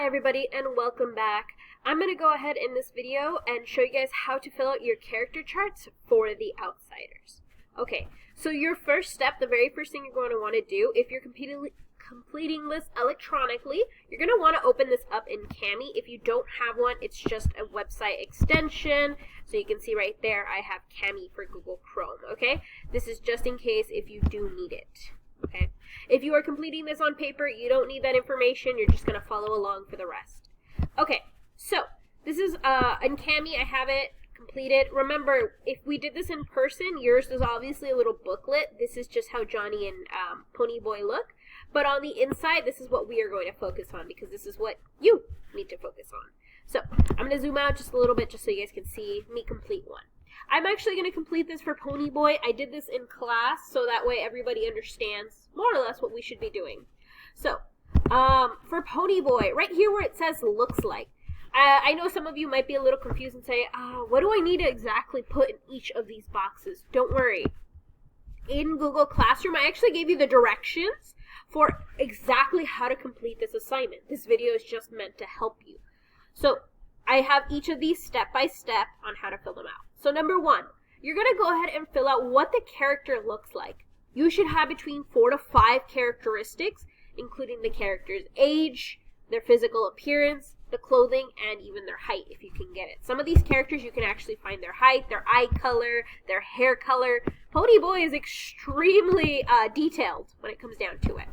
Hi everybody and welcome back. I'm going to go ahead in this video and show you guys how to fill out your character charts for the Outsiders. Okay, so your first step, the very first thing you're going to want to do, if you're completing this electronically, you're going to want to open this up in Kami. If you don't have one, it's just a website extension. So you can see right there, I have Kami for Google Chrome, okay? This is just in case if you do need it. Okay. If you are completing this on paper, you don't need that information. You're just going to follow along for the rest. Okay, so this is in Kami. I have it completed. Remember, if we did this in person, yours is obviously a little booklet. This is just how Johnny and Ponyboy look. But on the inside, this is what we are going to focus on because this is what you need to focus on. So I'm going to zoom out just a little bit just so you guys can see me complete one. I'm actually going to complete this for Ponyboy. I did this in class so that way everybody understands more or less what we should be doing. So, for Ponyboy, right here where it says looks like, I know some of you might be a little confused and say, what do I need to exactly put in each of these boxes? Don't worry. In Google Classroom, I actually gave you the directions for exactly how to complete this assignment. This video is just meant to help you. So, I have each of these step by step on how to fill them out. So number one, you're going to go ahead and fill out what the character looks like. You should have between 4 to 5 characteristics, including the character's age, their physical appearance, the clothing, and even their height, if you can get it. Some of these characters, you can actually find their height, their eye color, their hair color. Ponyboy is extremely detailed when it comes down to it.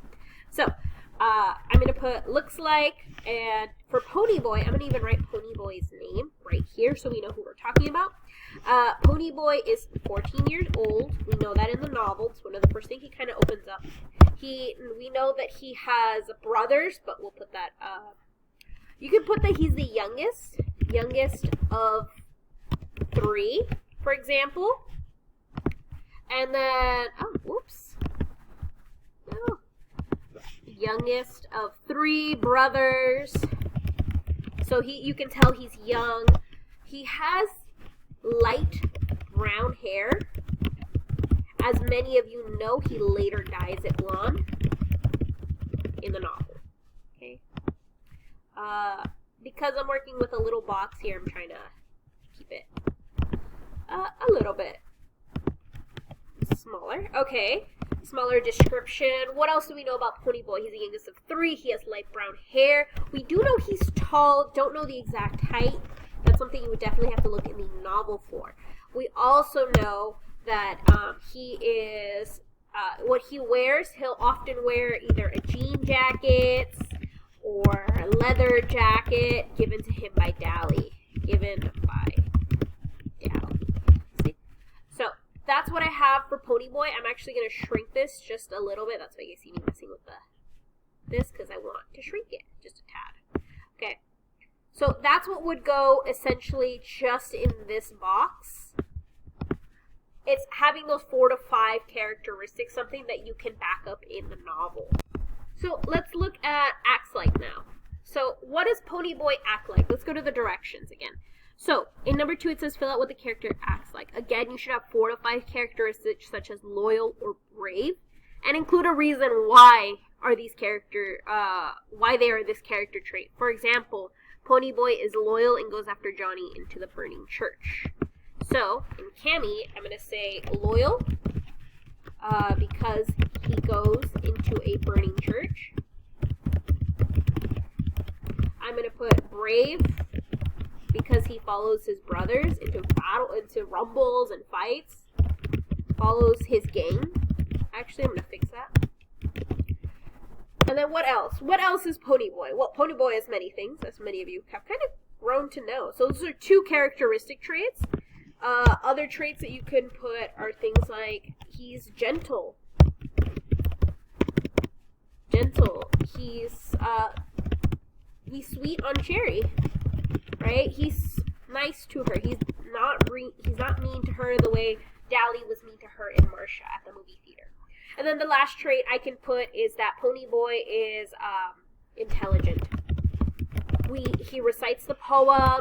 So, I'm going to put looks like, and for Ponyboy, I'm going to even write Ponyboy's name right here so we know who we're talking about. Ponyboy is 14 years old. We know that in the novel. It's one of the first things he kind of opens up. We know that he has brothers, but we'll put that, you can put that he's the youngest of 3, for example. And then, youngest of 3 brothers. So you can tell he's young. He has light brown hair. As many of you know, he later dyes it blonde in the novel. Okay. Because I'm working with a little box here, I'm trying to keep it a little bit smaller. Okay. Smaller description. What else do we know about Ponyboy? He's the youngest of 3. He has light brown hair. We do know he's tall. Don't know the exact height. That's something you would definitely have to look in the novel for. We also know that he is, what he wears, he'll often wear either a jean jacket or a leather jacket given to him by Dally. See? So, that's what I have for Ponyboy. I'm actually going to shrink this just a little bit. That's why you see me messing with this because I want to shrink it just a tad. Okay. So that's what would go essentially just in this box. It's having those 4 to 5 characteristics, something that you can back up in the novel. So let's look at acts like now. So what does Ponyboy act like? Let's go to the directions again. So in number 2 it says fill out what the character acts like. Again, you should have 4 to 5 characteristics such as loyal or brave, and include a reason why they are this character trait. For example, Ponyboy is loyal and goes after Johnny into the burning church. So, in Kami, I'm going to say loyal because he goes into a burning church. I'm going to put brave because he follows his brothers into rumbles and fights. Follows his gang. Actually, I'm going to fix that. And then what else? What else is Ponyboy? Well, Ponyboy is many things, as many of you have kind of grown to know. So those are 2 characteristic traits. Other traits that you can put are things like he's gentle. He's sweet on Cherry, right? He's nice to her. He's not mean to her the way Dally was mean to her in Marcia at the movie theater. And then the last trait I can put is that Ponyboy is intelligent. He recites the poem.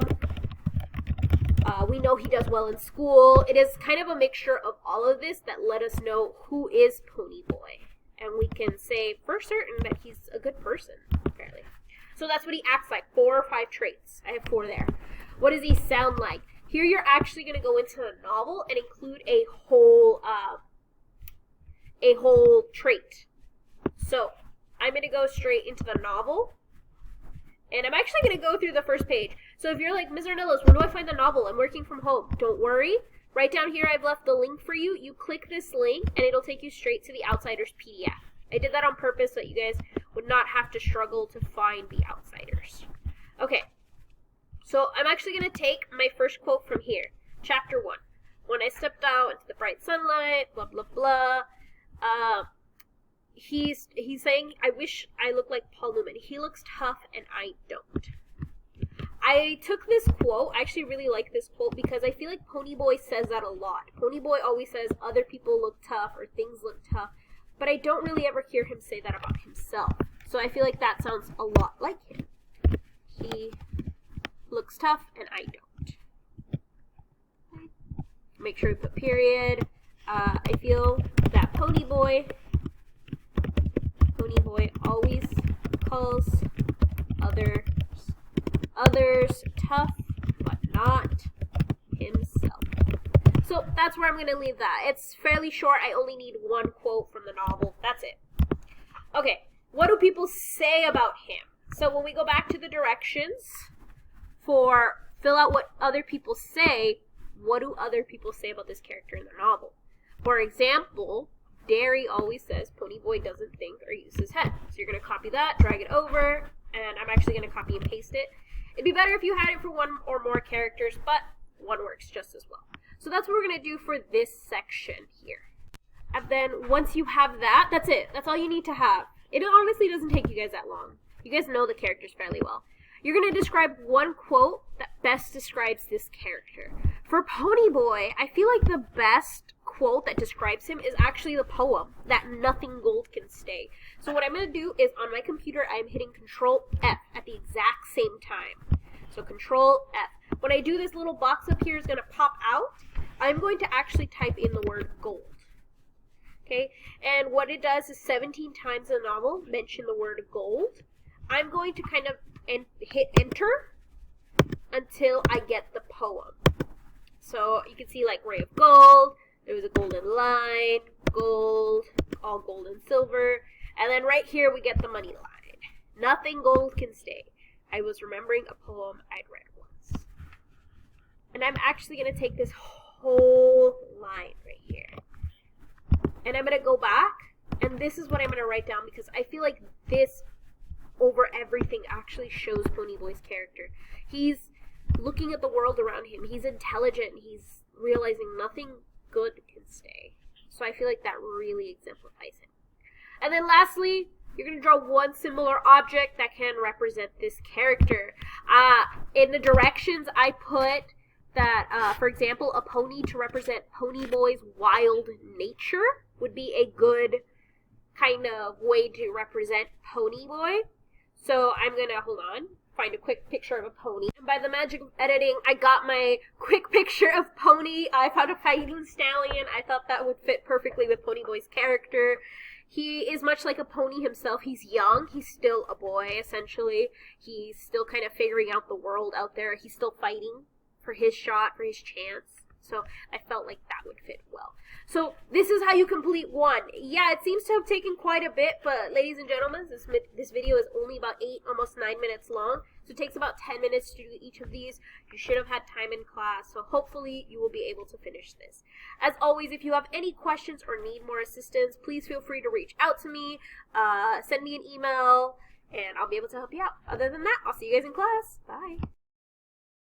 We know he does well in school. It is kind of a mixture of all of this that let us know who is Ponyboy. And we can say for certain that he's a good person, apparently. So that's what he acts like, 4 or 5 traits. I have 4 there. What does he sound like? Here you're actually going to go into the novel and include a whole trait. So I'm going to go straight into the novel. And I'm actually going to go through the first page. So if you're like, Ms. Ornelas, where do I find the novel? I'm working from home. Don't worry. Right down here, I've left the link for you. You click this link, and it'll take you straight to the Outsiders PDF. I did that on purpose so that you guys would not have to struggle to find the Outsiders. Okay. So I'm actually going to take my first quote from here. Chapter 1. When I stepped out into the bright sunlight, blah, blah, blah. He's saying, I wish I looked like Paul Newman. He looks tough and I don't. I took this quote, I actually really like this quote because I feel like Ponyboy says that a lot. Ponyboy always says other people look tough or things look tough, but I don't really ever hear him say that about himself. So I feel like that sounds a lot like him. He looks tough and I don't. Make sure we put period. I feel that Ponyboy always calls others tough, but not himself. So that's where I'm going to leave that. It's fairly short. I only need 1 quote from the novel. That's it. Okay, what do people say about him? So when we go back to the directions for fill out what other people say, what do other people say about this character in the novel? For example, Derry always says Ponyboy doesn't think or use his head. So you're going to copy that, drag it over, and I'm actually going to copy and paste it. It'd be better if you had it for 1 or more characters, but 1 works just as well. So that's what we're going to do for this section here. And then once you have that, that's it. That's all you need to have. It honestly doesn't take you guys that long. You guys know the characters fairly well. You're going to describe 1 quote that best describes this character. For Ponyboy, I feel like the best quote that describes him is actually the poem, That Nothing Gold Can Stay. So what I'm going to do is on my computer, I'm hitting Control F at the exact same time. So Control F. When I do this little box up here is going to pop out. I'm going to actually type in the word gold. Okay, and what it does is 17 times in the novel mention the word gold. I'm going to kind of hit enter until I get the poem. So you can see like ray of gold, there was a golden line, gold, all gold and silver, and then right here we get the money line. Nothing gold can stay. I was remembering a poem I'd read once. And I'm actually going to take this whole line right here. And I'm going to go back, and this is what I'm going to write down because I feel like this over everything actually shows Ponyboy's character. He's looking at the world around him. He's intelligent. He's realizing nothing good can stay. So I feel like that really exemplifies him. And then lastly, you're going to draw 1 similar object that can represent this character. In the directions, I put that, for example, a pony to represent Ponyboy's wild nature would be a good kind of way to represent Ponyboy. So I'm going to, hold on, find a quick picture of a pony. And by the magic of editing, I got my quick picture of Pony. I found a fighting stallion. I thought that would fit perfectly with Ponyboy's character. He is much like a pony himself. He's young. He's still a boy, essentially. He's still kind of figuring out the world out there. He's still fighting for his shot, for his chance. So I felt like that would fit well. So this is how you complete 1. Yeah, it seems to have taken quite a bit, but ladies and gentlemen, this video is only about 8, almost 9 minutes long. So it takes about 10 minutes to do each of these. You should have had time in class, so hopefully you will be able to finish this. As always, if you have any questions or need more assistance, please feel free to reach out to me, send me an email, and I'll be able to help you out. Other than that, I'll see you guys in class. Bye.